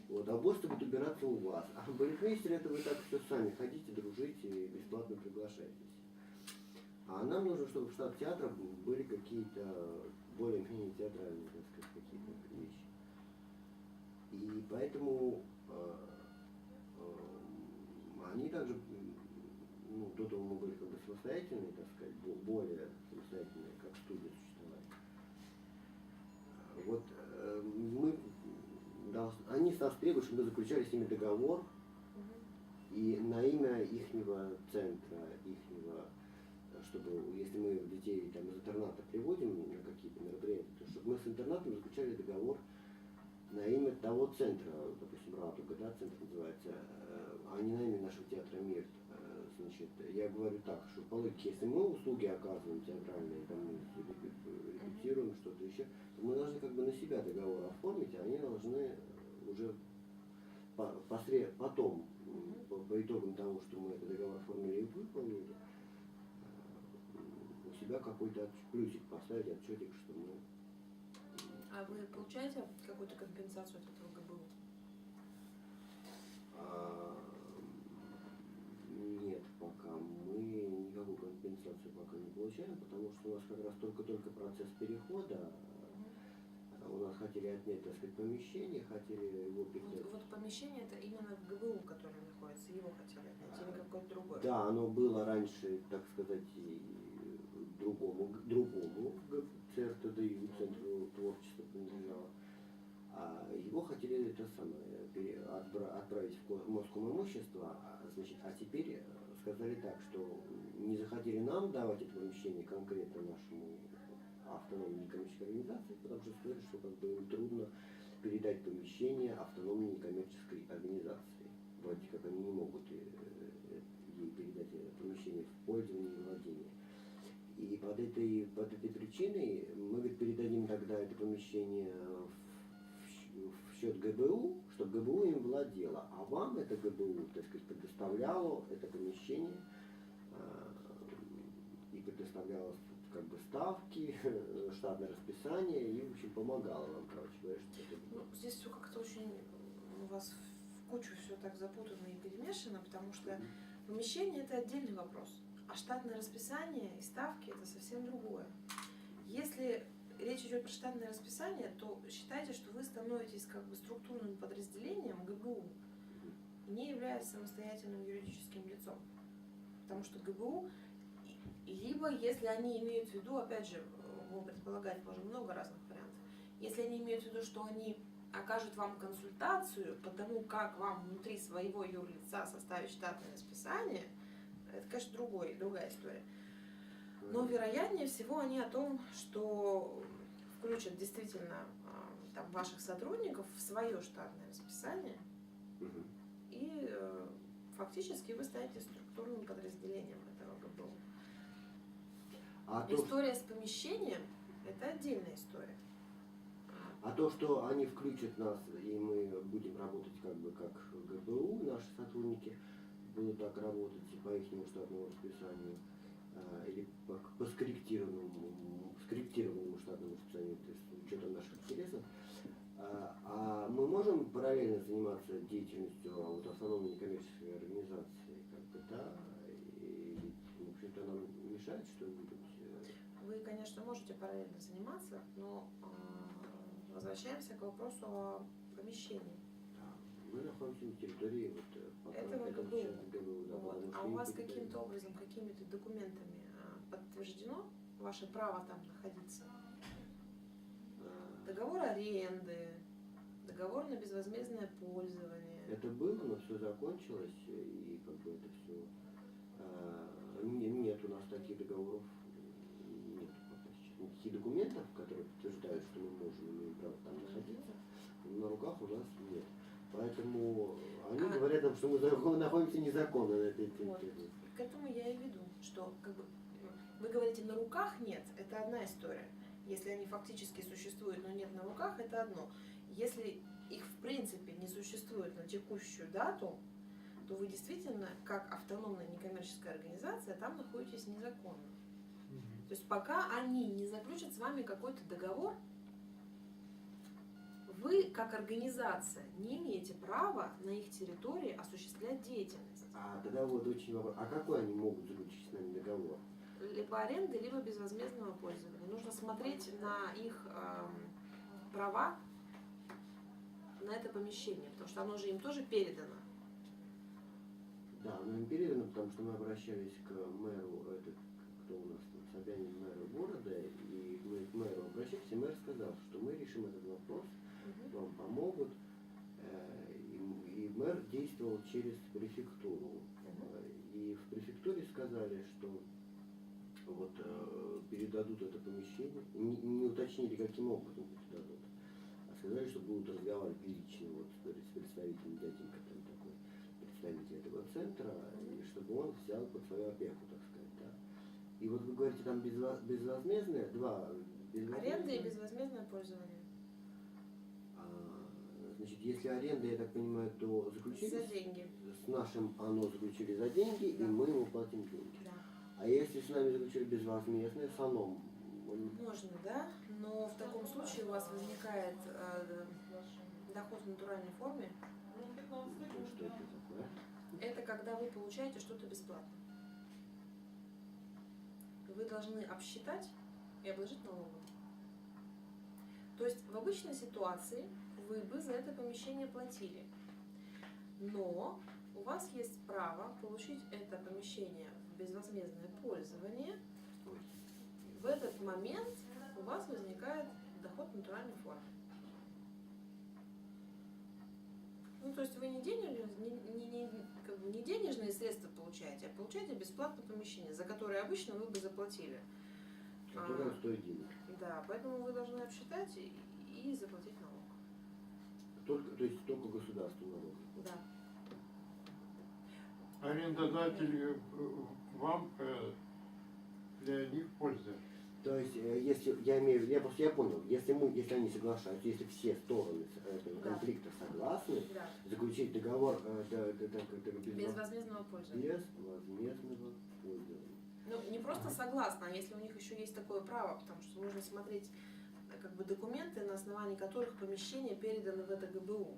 вот, а уборщица будет убираться у вас. А балетмейстер это вы так все сами ходите, дружите и бесплатно приглашаетесь. А нам нужно, чтобы в штат театра были какие-то более-менее театральные, так сказать, какие-то вещи. И поэтому они также, ну, до того мы были как бы самостоятельные, так сказать, более самостоятельные, как студия существовали. Вот они с нас требуют, чтобы мы заключали с ними договор, и на имя ихнего центра, ихнего, чтобы, если мы детей там, из интерната приводим на какие-то мероприятия, то чтобы мы с интернатом заключали договор на имя того центра, допустим, Радуга, да, центр называется, а не на имя нашего театра «Мир». Значит, я говорю так, что по логике, если мы услуги оказываем театральные, там мы репетируем что-то еще, то мы должны как бы на себя договор оформить, а они должны уже потом, по итогам того, что мы этот договор оформили и выполнили, у себя какой-то плюсик поставить, отчетик, что мы... А вы получаете какую-то компенсацию от этого ГБУ? Нет, пока мы никакую компенсацию пока не получаем, потому что у нас как раз только-только процесс перехода. У нас хотели отнять, так сказать, помещение, хотели его передать. Вот помещение это именно в ГБУ, которое находится, его хотели отнять, или какое-то другое? Да, оно было раньше, так сказать, и другому ЦРТДЮ, Центру творчества принадлежало. А его хотели это самое, отправить в Москомимущество, значит, а теперь сказали так, что не захотели нам давать это помещение конкретно нашему автономной некоммерческой организации, потому что сказали, что как бы им трудно передать помещение автономной некоммерческой организации. Вроде как они не могут ей передать помещение в пользование и владение. И под этой причиной мы, говорит, передадим тогда это помещение в счет ГБУ, чтобы ГБУ им владело, а вам это ГБУ, так сказать, предоставляло это помещение и предоставляло как бы ставки, штатное расписание и, в общем, помогало вам, короче говоря, что это было. Ну, здесь все как-то очень у вас в кучу все так запутано и перемешано, потому что помещение это отдельный вопрос, а штатное расписание и ставки это совсем другое. Если речь идет про штатное расписание, то считайте, что вы становитесь как бы структурным подразделением ГБУ, не являясь самостоятельным юридическим лицом. Потому что ГБУ, либо если они имеют в виду, опять же, мы предполагать можем много разных вариантов, если они имеют в виду, что они окажут вам консультацию по тому, как вам внутри своего юрлица составить штатное расписание, это, конечно, другая история. Но вероятнее всего они о том, что включат действительно там, ваших сотрудников в свое штатное расписание, и фактически вы станете структурным подразделением этого ГБУ. История с помещением – это отдельная история. А то, что они включат нас, и мы будем работать как бы как ГБУ, наши сотрудники будут так работать по их штатному расписанию, или по скорректированному штатному расписанию, то есть с учетом наших интересов. А мы можем параллельно заниматься деятельностью вот автономной некоммерческой организации, как бы, да, и в общем-то нам мешает что-нибудь. Вы, конечно, можете параллельно заниматься, но возвращаемся к вопросу о помещении. Да, мы находимся на территории вот, этого ГБУ. Да, Вот. А у вас каким-то образом, какими-то документами подтверждено ваше право там находиться? Договор аренды, договор на безвозмездное пользование. Это было, но все закончилось, и как бы это все... Нет у нас таких договоров, нет пока сейчас. Никаких документов, которые подтверждают, что мы можем имеем право там находиться, на руках у нас нет. Поэтому они говорят нам, что мы находимся незаконно на этой территории. Вот. К этому я и веду, что как бы Вы говорите, на руках нет, это одна история. Если они фактически существуют, но нет на руках, это одно. Если их в принципе не существует на текущую дату, то вы действительно, как автономная некоммерческая организация, там находитесь незаконно. То есть пока они не заключат с вами какой-то договор, вы, как организация, не имеете права на их территории осуществлять деятельность. А тогда вот очень вопрос, а какой они могут заключить с нами договор? Либо аренды, либо безвозмездного пользования. Нужно смотреть на их права на это помещение, потому что оно же им тоже передано. Да, оно им передано, потому что мы обращались к мэру, это кто у нас там, Собянин, мэру города, и мы к мэру обращались, и мэр сказал, что мы решим этот вопрос, вам помогут, и мэр действовал через префектуру. И в префектуре сказали, что вот передадут это помещение, не уточнили, каким образом передадут, а сказали, что будут разговаривать лично вот с представителем, дяденька там такой, представитель этого центра, и чтобы он взял под свою опеку, так сказать, да. И вот вы говорите, там безвозмездное, два безвозмездные. Аренда и безвозмездное пользование. Значит, если аренда, я так понимаю, то заключили За деньги. с нашим оно заключили за деньги, Да. и мы ему платим деньги. Да. А если с нами заключили безвозмездное, с оном, Можно, да, но в таком случае у вас возникает доход в натуральной форме. что это такое? Это когда вы получаете что-то бесплатно. Вы должны обсчитать и обложить налогом. То есть в обычной ситуации вы бы за это помещение платили. Но у вас есть право получить это помещение в безвозмездное пользование. В этот момент у вас возникает доход в натуральной форме. Ну, то есть вы не денежные средства получаете, а получаете бесплатное помещение, за которое обычно вы бы заплатили. Которое стоит денег. Да, поэтому вы должны обсчитать и заплатить налог. То есть только государству налог. Да. Арендодатель вам для них польза. То есть, если я понял, если они соглашаются, если все стороны этого Да. конфликта согласны, Да. заключить договор Безвозмездного пользования. безвозмездного пользования. Ну, не просто согласна, а если у них еще есть такое право, потому что нужно смотреть как бы документы, на основании которых помещение передано в это ГБУ.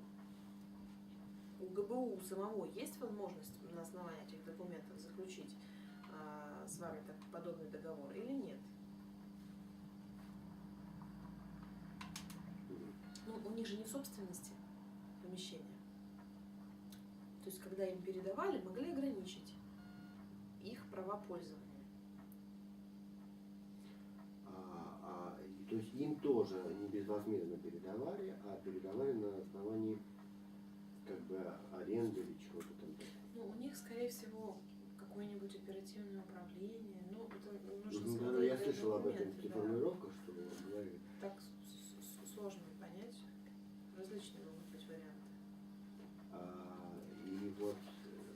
У ГБУ самого есть возможность на основании этих документов заключить с вами подобный договор или нет? Ну, у них же не в собственности помещение. То есть, когда им передавали, могли ограничить их права пользования. То есть им тоже не безвозмездно передавали, а передавали на основании как бы аренды или чего-то там. Ну, у них, скорее всего, какое-нибудь оперативное управление. Ну, это нужно Ну, да, смотреть я на слышал об этом, документы, да. формулировках, что говорили. Так сложно понять. Различные могут быть варианты. И вот,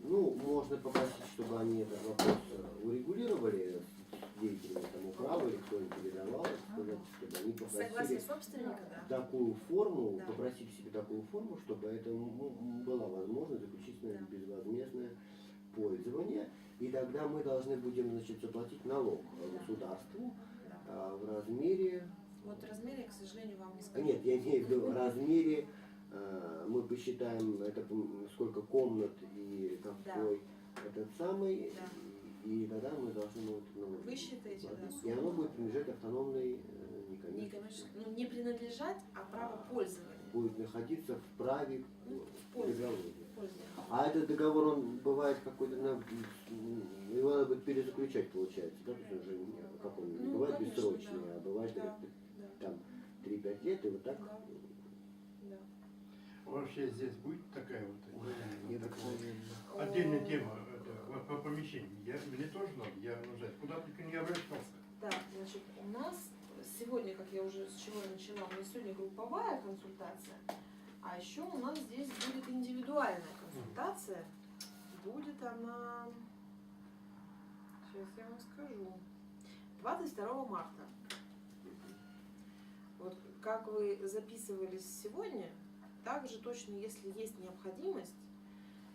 ну, можно попросить, чтобы они этот вопрос урегулировали с деятелями там управы или кто им передавал, сказать, чтобы они Согласие попросили собственника, да. такую форму, Да. попросили себе такую форму, чтобы это была возможность заключить с нами Да. безвозмездное пользование, и тогда мы должны будем, значит, заплатить налог Да. государству Да. в размере. Вот размер я, к сожалению, вам не скажу. Нет, я имею в виду в размере, мы посчитаем, это сколько комнат и какой этот самый, Да. и тогда мы должны налог Вы считаете, да, платить. И сумму. оно будет принадлежать автономной Некоммерческой, ну, не принадлежать, а право пользования. будет находиться в праве Ну, в пользу. договора. Пользования. А этот договор, он бывает какой-то, его надо будет перезаключать, получается, да, потому что уже как он, не Ну, бывает конечно, бессрочный, да. а бывает Да, как-то да. там 3-5 лет, и вот так. Да. Да. Вообще здесь будет такая вот Я так отдельная тема это, по помещению. Мне тоже надо, я нуждаюсь. Куда только не обращался. Так, значит, у нас сегодня, как я уже с чего я начала, у нас сегодня групповая консультация, а еще у нас здесь будет индивидуальная консультация. Будет она, сейчас я вам скажу, 22 марта. Вот как вы записывались сегодня, также точно, если есть необходимость,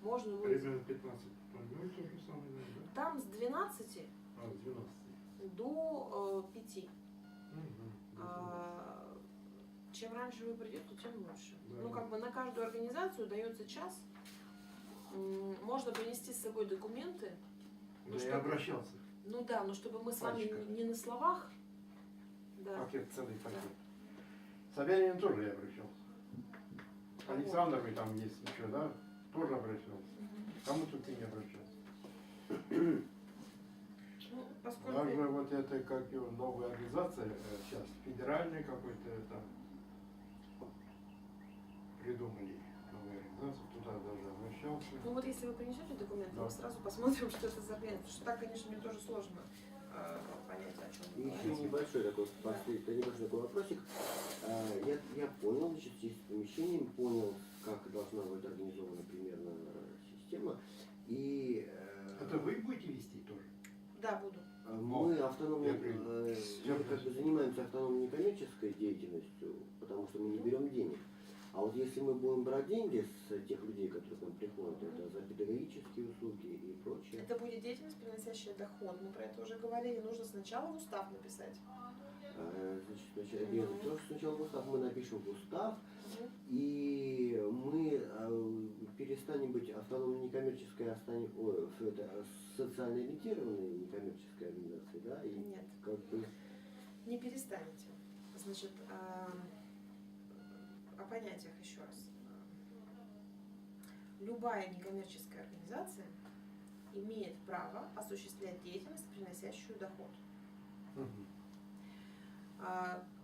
можно будет... Примерно 15. Ну, то же самое, да? Там с 12 А, с 12. до 5. Угу. Чем раньше вы придете, тем лучше. Да. Ну, как бы на каждую организацию дается час. Можно принести с собой документы. Да, я чтобы- обращался. Ну да, но чтобы мы с вами Пачка. не на словах. Да. Пакет, целый пакет. С Собянин тоже я обращался. Александр, вы там есть еще, да? Тоже обращался. Кому тут ты не обращался? Ну, поскольку... Даже вот это, как его, новая организация, сейчас, федеральная какой-то, это, придумали новую организацию, туда даже обращался. Ну вот если вы принесете документы, Да. мы сразу посмотрим, что это за организация. Потому что так, конечно, мне тоже сложно понять, о чем И вы еще говорите. небольшой такой, небольшой такой вопросик. Я понял, значит, здесь с помещением, понял, как должна быть организована примерно система. И Это вы будете вести тоже? Да, буду. мы автономно, я принял. мы как бы занимаемся автономной некоммерческой деятельностью, потому что мы не берем денег. А вот если мы будем брать деньги с тех людей, которые к нам приходят, это за педагогические услуги и прочее. Это будет деятельность, приносящая доход. Мы про это уже говорили. Нужно сначала в устав написать. Значит, сначала в устав мы напишем в устав, и мы перестанем быть автономной некоммерческой, а станем социально ориентированной некоммерческой организацией, да? И Нет. как бы Не перестанете. Значит, о понятиях еще раз. Любая некоммерческая организация имеет право осуществлять деятельность, приносящую доход. Мгм.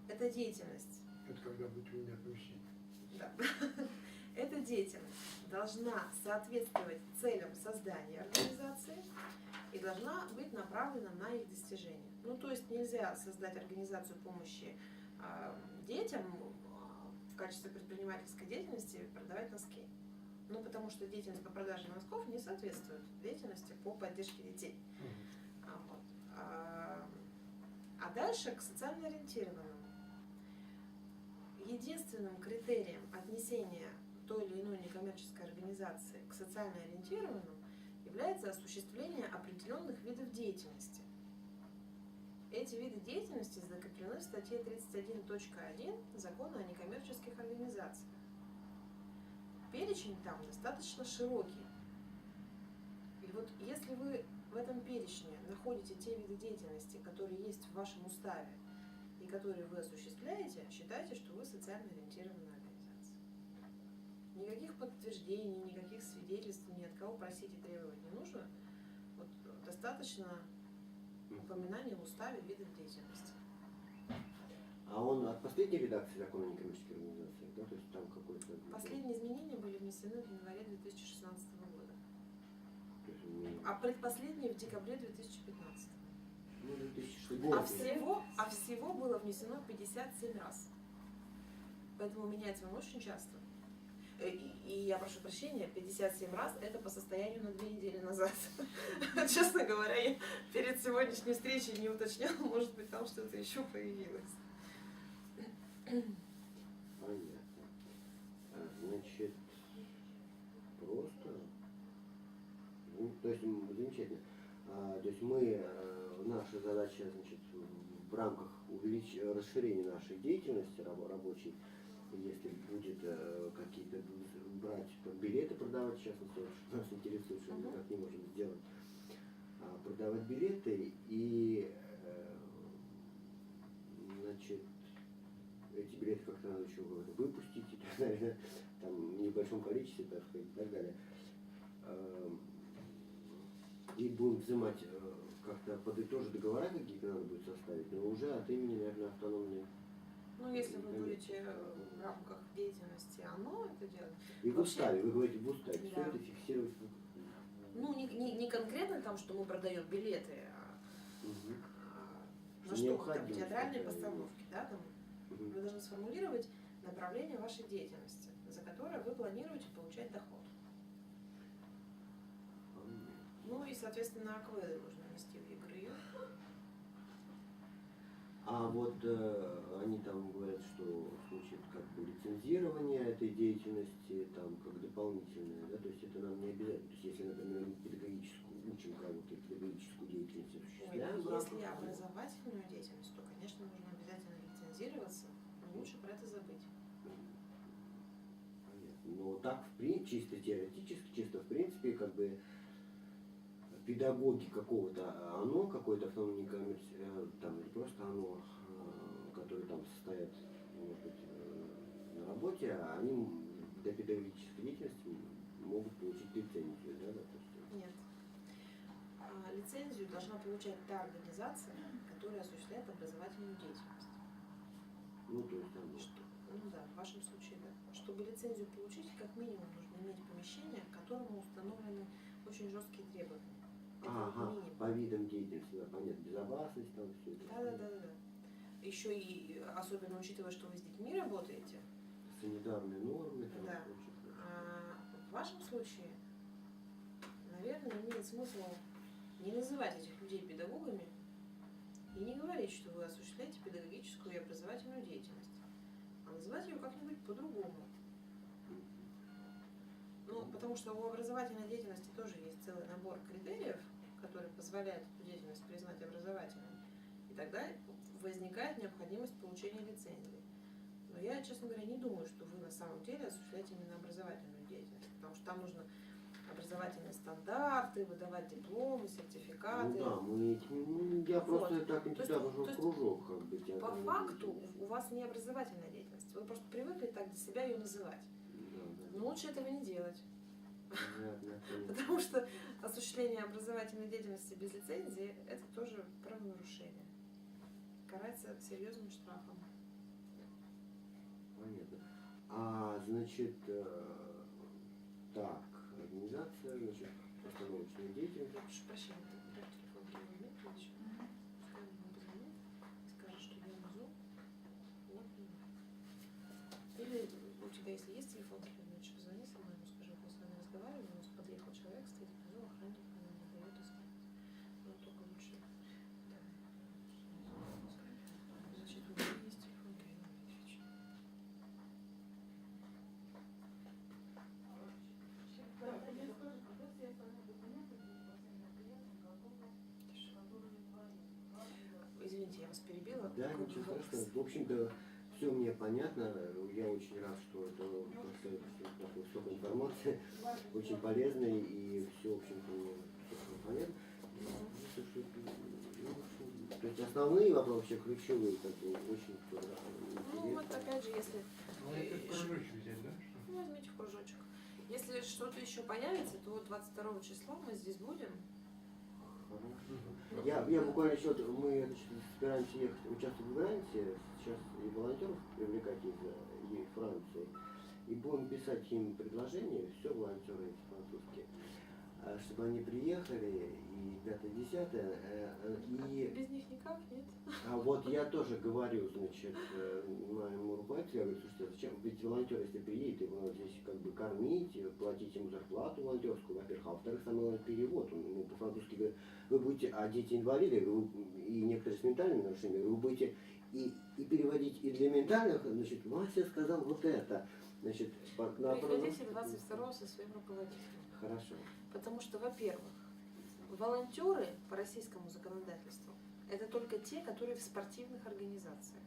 Эта деятельность, Это когда будет у меня помещение. да, эта деятельность должна соответствовать целям создания организации и должна быть направлена на их достижение. Ну, то есть нельзя создать организацию помощи детям в качестве предпринимательской деятельности продавать носки. Ну, потому что деятельность по продаже носков не соответствует деятельности по поддержке детей. Вот. А дальше к социально ориентированному. Единственным критерием отнесения той или иной некоммерческой организации к социально ориентированному является осуществление определенных видов деятельности. Эти виды деятельности закреплены в статье 31.1 Закона о некоммерческих организациях. Перечень там достаточно широкий. И вот если вы в этом перечне находите те виды деятельности, которые есть в вашем уставе и которые вы осуществляете, считайте, что вы социально ориентированная организация. Никаких подтверждений, никаких свидетельств, ни от кого просить и требовать не нужно. Вот достаточно упоминания в уставе видов деятельности. А он от последней редакции закона о некоммерческих организациях, да? То есть там какой-то... Последние изменения были внесены в январе 2016 года, То есть, ну, а предпоследние в декабре 2015. ну, 2006 год. А всего было внесено 57 раз. Поэтому меняется он очень часто. И я прошу прощения, 57 раз это по состоянию на 2 недели назад. Честно говоря, я перед сегодняшней встречей не уточняла, может быть, там что-то еще появилось. Понятно. Значит, просто, ну, то есть замечательно. То есть мы, наша задача, значит, в рамках расширения нашей деятельности рабочей, если будет какие-то брать билеты, продавать, сейчас нас интересует, что мы никак не можем сделать, продавать билеты и, значит, эти билеты как-то надо еще выпустить и так далее, там в небольшом количестве, так сказать, и так далее. И будем взимать как-то подытожить договора какие-то надо будет составить, но уже от имени, наверное, автономной. Ну, если вы будете в рамках деятельности ОНО это делать. И в Вообще- уставе, вы говорите в уставе, все Да. это фиксировать. Ну, не конкретно там, что мы продаем билеты, Мгм. на что там, Необходимость театральные такая постановки, да, там. Мгм. Вы должны сформулировать направление вашей деятельности, за которое вы планируете получать доход. Ну и, соответственно, АКВ нужно внести в ЕГРЮ. А вот они там говорят, что в случае как бы лицензирования этой деятельности, там как дополнительное, да, то есть это нам не обязательно. То есть если, например, мы педагогическую учим кого-то, педагогическую деятельность Ой, осуществляем, ну, если образовательную деятельность, то, конечно, нужно обязательно лицензироваться, но лучше про это забыть. понятно. Но так чисто теоретически, чисто в принципе, как бы педагоги какого-то ОНО, какой-то автономный там или просто ОНО, которые там состоят, может быть, на работе, они для педагогической деятельности могут получить лицензию, да, допустим. Нет. Лицензию должна получать та организация, которая осуществляет образовательную деятельность. Ну, то есть там, Ну да, в вашем случае, да. Чтобы лицензию получить, как минимум нужно иметь помещение, к которому установлены очень жесткие требования. Это вот ага, минимум. по видам деятельности, да, понятно, безопасность там все это. Да. Еще и особенно учитывая, что вы с детьми работаете, Санитарные нормы, там, Да. прочее. в вашем случае, наверное, имеет смысл не называть этих людей педагогами и не говорить, что вы осуществляете педагогическую и образовательную деятельность, а называть ее как-нибудь по-другому. Ну, потому что у образовательной деятельности тоже есть целый набор критериев, который позволяет эту деятельность признать образовательной. И тогда возникает необходимость получения лицензии. Но я, честно говоря, не думаю, что вы на самом деле осуществляете именно образовательную деятельность, потому что там нужно образовательные стандарты, выдавать дипломы, сертификаты. Ну да, мы этим, ну, я Вот. просто так и То есть- туда вожу то есть кружок, как бы. По театральный факту деятельность. у вас не образовательная деятельность. Вы просто привыкли так для себя ее называть. Да, Но лучше этого не делать. понятно, понятно. Потому что осуществление образовательной деятельности без лицензии – это тоже правонарушение. Карается серьезным штрафом. Понятно. А, значит, так, организация, значит, постановочная деятельность. Я прошу прощения, ты телефон Кирилла Дмитриевича. Пускай он вам позвонит, скажет, что я внизу. Вот, или у тебя, если есть телефон Кирилла Дмитриевича, позвони со мной, ему скажи, вот мы с вами разговаривали, у нас подъехал человек, стоит внизу, охранник, она не дает искать. Но только лучше. Да. Значит, у меня есть телефон Кирилла Дмитриевича. Извините, я вас перебила. Да, Какой ничего был вопрос? страшного. В общем-то, все мне понятно. Я очень рад, что это просто такой столько информации, очень полезной, и все, в общем-то, мне всё понятно. Ну, что, ну, в общем, то есть основные вопросы, вообще ключевые, как бы, очень Ну вот опять же, если Ну, это кружочек взять, да? ну, возьмите кружочек. Если что-то еще появится, то вот 22 числа мы здесь будем. Я буквально еще, мы значит, собираемся ехать, участвовать в гранте, сейчас и волонтеров привлекать из Франции, и будем писать им предложения, все волонтеры эти французские, чтобы они приехали, и 5-10, и Без них никак, нет? а вот я тоже говорю, значит, моему руководителю, я говорю, слушайте, зачем, ведь волонтер, если приедет, его надо здесь как бы кормить, платить ему зарплату волонтерскую, во-первых, а во-вторых, самый главный перевод, он ему по-французски говорит, вы будете, а дети инвалиды, и некоторые с ментальными нарушениями, вы будете и переводить и для ментальных, значит, Вася сказал вот это, значит, Приходите 22 со своим руководителем. Хорошо. Потому что, во-первых, волонтеры по российскому законодательству это только те, которые в спортивных организациях.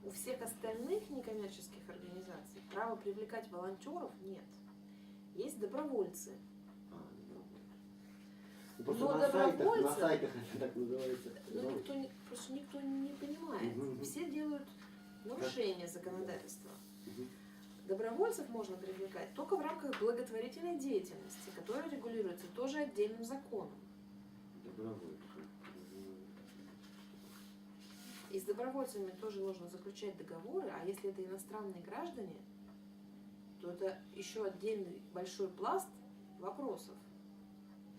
У всех остальных некоммерческих организаций права привлекать волонтеров нет. Есть добровольцы. Просто Но на добровольцы- сайтах это так называется. Но просто никто не понимает. Мгм. Все делают нарушение законодательства. Мгм. Добровольцев можно привлекать только в рамках благотворительной деятельности, которая регулируется тоже отдельным законом. Добровольцы. И с добровольцами тоже нужно заключать договоры, а если это иностранные граждане, то это еще отдельный большой пласт вопросов.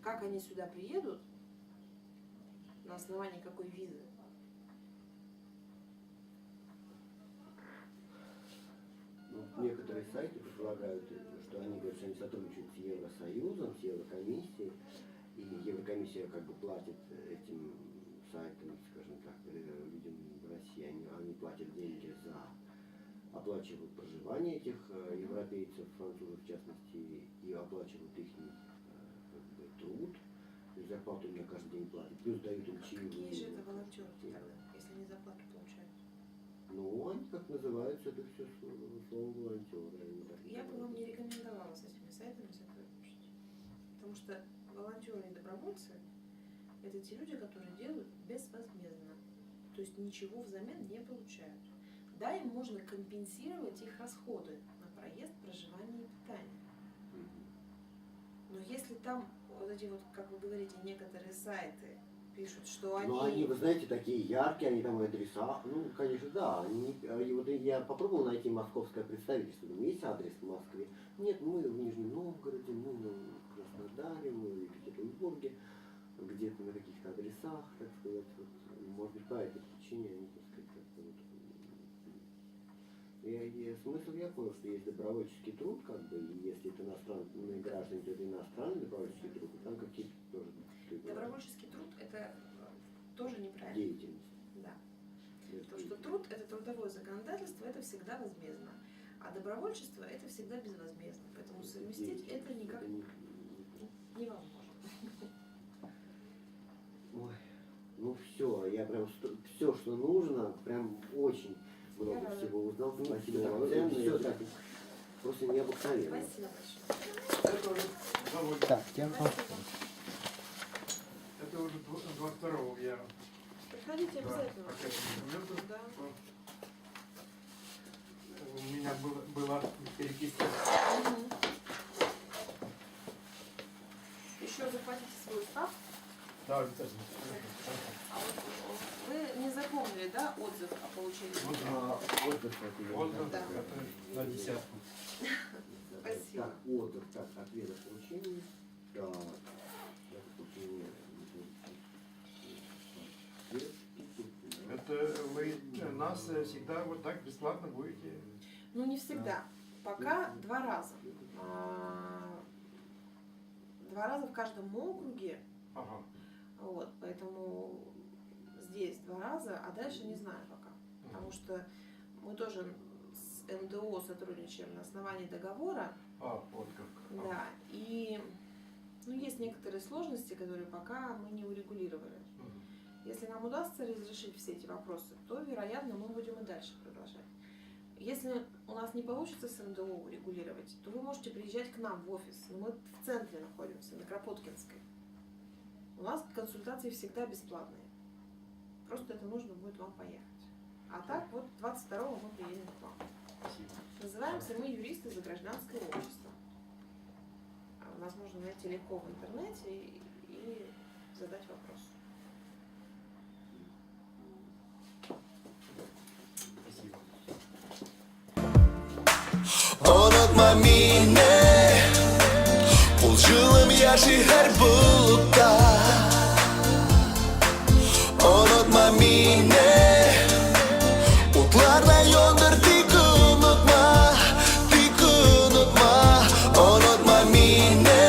Как они сюда приедут, на основании какой визы? Ну, некоторые сайты предлагают, что они говорят, что они сотрудничают с Евросоюзом, с Еврокомиссией, и Еврокомиссия как бы платит этим сайтами, скажем так, людям в России, они платят деньги за оплачивают проживание этих европейцев, французов в частности, и оплачивают их труд, и зарплату им на каждый день платят, плюс дают им чаевые. Какие же это волонтеры тогда, если они зарплату получают? Ну, они как называются, это все слово волонтеры. Я бы вам не рекомендовала с этими сайтами сотрудничать. Потому что волонтеры и добровольцы – это те люди, которые делают безвозмездно. То есть ничего взамен не получают. Да, им можно компенсировать их расходы на проезд, проживание и питание. Но если там вот эти вот, как вы говорите, некоторые сайты пишут, что они... Ну, они, вы знаете, такие яркие, они там адреса. Ну, конечно, да. И вот я попробовал найти московское представительство. Думаю, есть адрес в Москве? Нет, мы в Нижнем Новгороде, мы в Краснодаре, мы в Екатеринбурге, где-то на каких-то адресах, так сказать. Вот, может быть, по этой причине они, так сказать, как-то вот... Смысл я понял, что есть добровольческий труд, как бы, и если это иностранные граждане, то это иностранный добровольческий труд, и там какие-то тоже... Добровольческий труд – это тоже неправильно. Деятельность. Да. Потому что труд – это трудовое законодательство, это всегда возмездно. А добровольчество – это всегда безвозмездно. Поэтому совместить это никак невозможно. Ой, ну все, я прям все, что нужно, прям очень много всего узнал. Спасибо вам ценное. Все так просто необыкновенно. Спасибо большое. Так, Спасибо. это уже 22 я. Приходите обязательно. Да. У меня была переписка. Еще захватите свой устав. Да, обязательно. А вот вы не запомнили, да, отзыв о получении? Отзыв, Да. это на десятку. Спасибо. Так, отзыв, так, ответ о получении. Так, получение. Это вы нас всегда вот так бесплатно будете? Ну, не всегда. Пока 2 раза. 2 раза в каждом округе. Ага. Вот, поэтому здесь 2 раза, а дальше не знаю пока. Потому что мы тоже с МДО сотрудничаем на основании договора. Вот как. Да, и есть некоторые сложности, которые пока мы не урегулировали. Если нам удастся разрешить все эти вопросы, то, вероятно, мы будем и дальше продолжать. Если у нас не получится с МДО урегулировать, то вы можете приезжать к нам в офис. Мы в центре находимся, на Кропоткинской. У нас консультации всегда бесплатные. Просто это нужно будет вам поехать. А так, вот 22-го мы приедем к вам. Спасибо. Называемся мы юристы за гражданское общество. Нас можно найти легко в интернете и задать вопрос. Спасибо. Unutma beni, bul жылым яши her bulutta. Unutma beni, utlarda yoldur tik unutma, tik unutma. Unutma beni,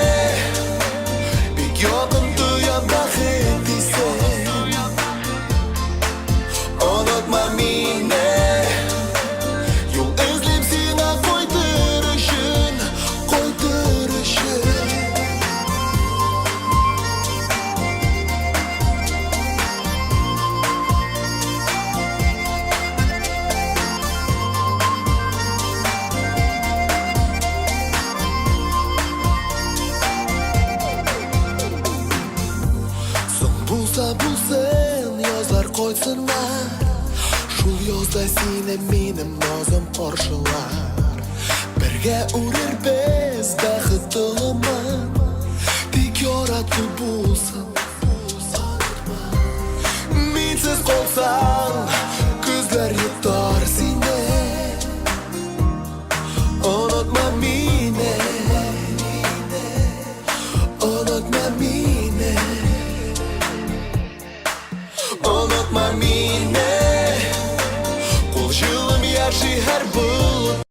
bir yokum duyam bahediyse. Unutma beni, yol izleyip sina koyduruşun, koyduruşun. Bulsun yozlar qo'ysinlar, shul yozda seni menim nozim qorshilar. Birga urar biz baxtliman, tik yaratib bo'lsin. Mensiz qolsa